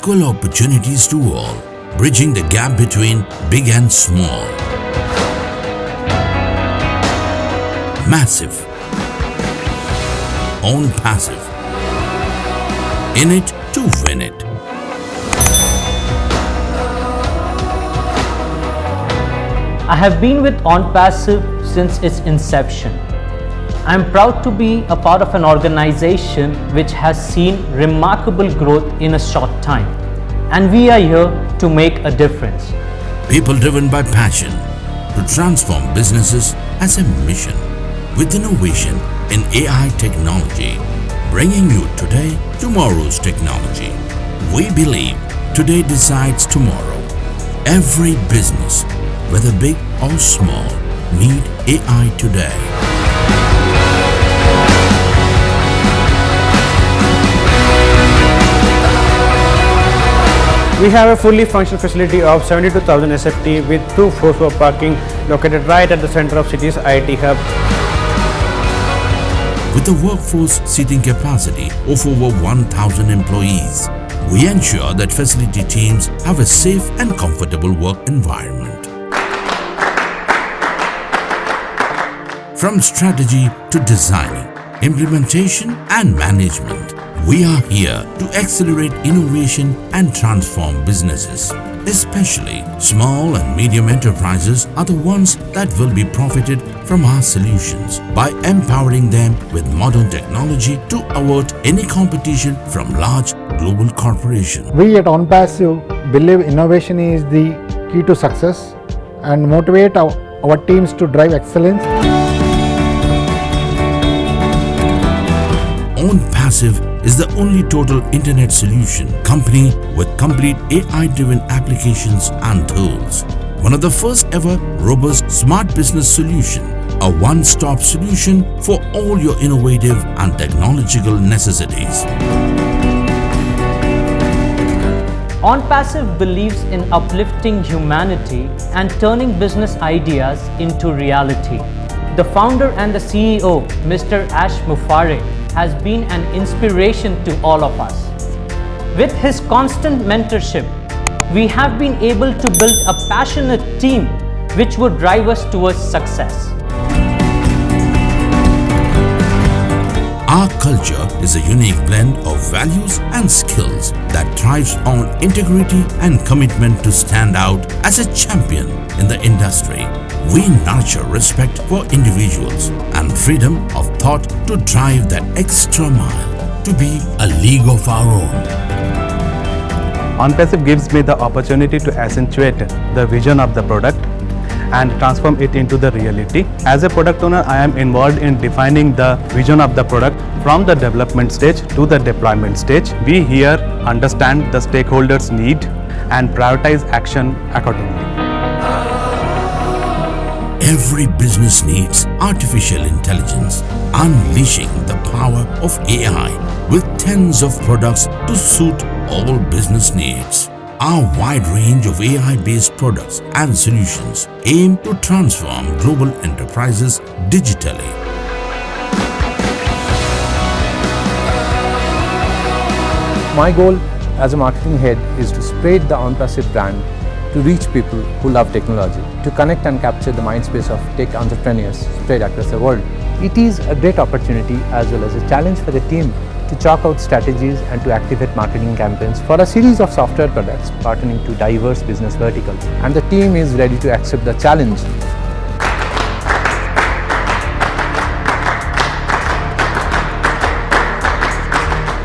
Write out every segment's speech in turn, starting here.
Equal opportunities to all, bridging the gap between big and small. Massive. Own passive. In it to win it. I have been with OnPassive since its inception. I am proud to be a part of an organization which has seen remarkable growth in a short time. And we are here to make a difference. People driven by passion to transform businesses as a mission. With innovation in AI technology, bringing you today, tomorrow's technology. We believe today decides tomorrow. Every business, whether big or small, need AI today. We have a fully functional facility of 72,000 SFT with 2 floors for parking located right at the center of city's IT hub. With a workforce seating capacity of over 1,000 employees, we ensure that facility teams have a safe and comfortable work environment. From strategy to designing, implementation and management, we are here to accelerate innovation and transform businesses. Especially small and medium enterprises are the ones that will be profited from our solutions by empowering them with modern technology to avert any competition from large global corporations. We at OnPassive believe innovation is the key to success and motivate our teams to drive excellence. OnPassive is the only total internet solution company with complete AI-driven applications and tools. One of the first ever robust smart business solution, a one-stop solution for all your innovative and technological necessities. OnPassive believes in uplifting humanity and turning business ideas into reality. The founder and the CEO, Mr. Ash Mufareh, has been an inspiration to all of us. With his constant mentorship, we have been able to build a passionate team which would drive us towards success. Our culture is a unique blend of values and skills that thrives on integrity and commitment to stand out as a champion in the industry. We nurture respect for individuals and freedom of thought to drive that extra mile to be a league of our own. OnPassive gives me the opportunity to accentuate the vision of the product and transform it into the reality. As a product owner, I am involved in defining the vision of the product from the development stage to the deployment stage. We here understand the stakeholders' need and prioritize action accordingly. Every business needs artificial intelligence, unleashing the power of AI with tens of products to suit all business needs. Our wide range of AI-based products and solutions aim to transform global enterprises digitally. My goal as a marketing head is to spread the OnPassive brand, to reach people who love technology, to connect and capture the mindspace of tech entrepreneurs spread across the world. It is a great opportunity as well as a challenge for the team to chalk out strategies and to activate marketing campaigns for a series of software products pertaining to diverse business verticals. And the team is ready to accept the challenge.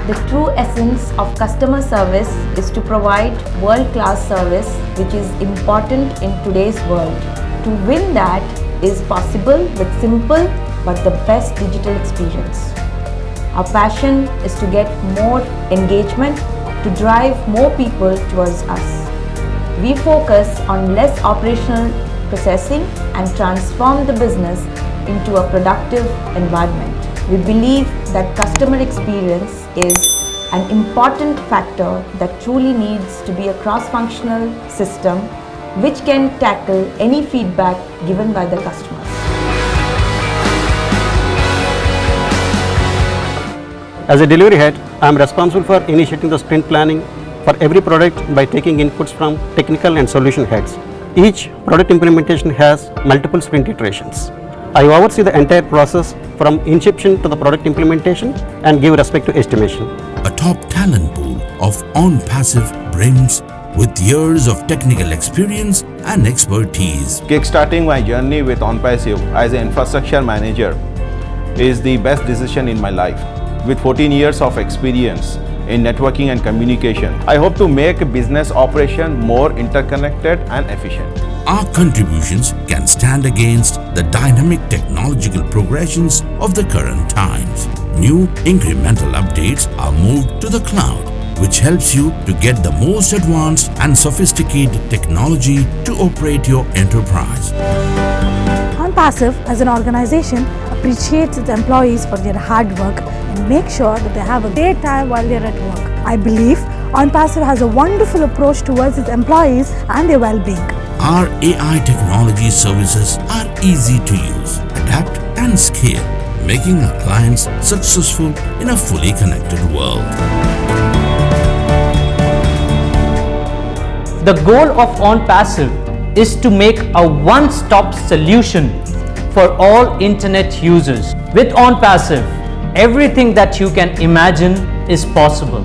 The true essence of customer service is to provide world-class service, which is important in today's world. To win that is possible with simple but the best digital experience. Our passion is to get more engagement, to drive more people towards us. We focus on less operational processing and transform the business into a productive environment. We believe that customer experience is an important factor that truly needs to be a cross-functional system which can tackle any feedback given by the customers. As a delivery head, I am responsible for initiating the sprint planning, for every product by taking inputs from technical and solution heads. Each product implementation has multiple sprint iterations. I oversee the entire process from inception to the product implementation and give respect to estimation. A top talent pool of OnPassive brims with years of technical experience and expertise. Kickstarting my journey with OnPassive as an infrastructure manager is the best decision in my life. With 14 years of experience in networking and communication, I hope to make a business operation more interconnected and efficient. Our contributions can stand against the dynamic technological progressions of the current times. New incremental updates are moved to the cloud, which helps you to get the most advanced and sophisticated technology to operate your enterprise. OnPassive as an organization appreciates its employees for their hard work and makes sure that they have a great time while they're at work. I believe OnPassive has a wonderful approach towards its employees and their well-being. Our AI technology services are easy to use, adapt and scale, making our clients successful in a fully connected world. The goal of OnPassive is to make a one-stop solution for all internet users. With OnPassive, everything that you can imagine is possible.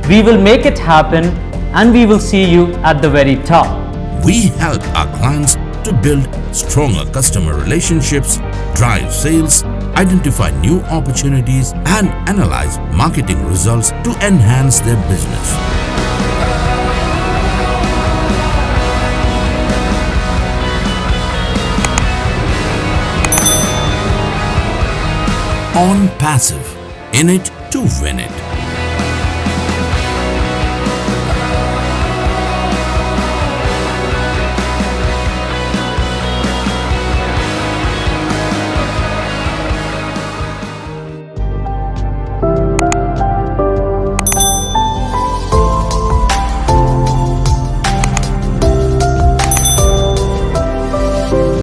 We will make it happen and we will see you at the very top. We help our clients to build stronger customer relationships, drive sales, identify new opportunities, and analyze marketing results to enhance their business. OnPassive, in it to win it.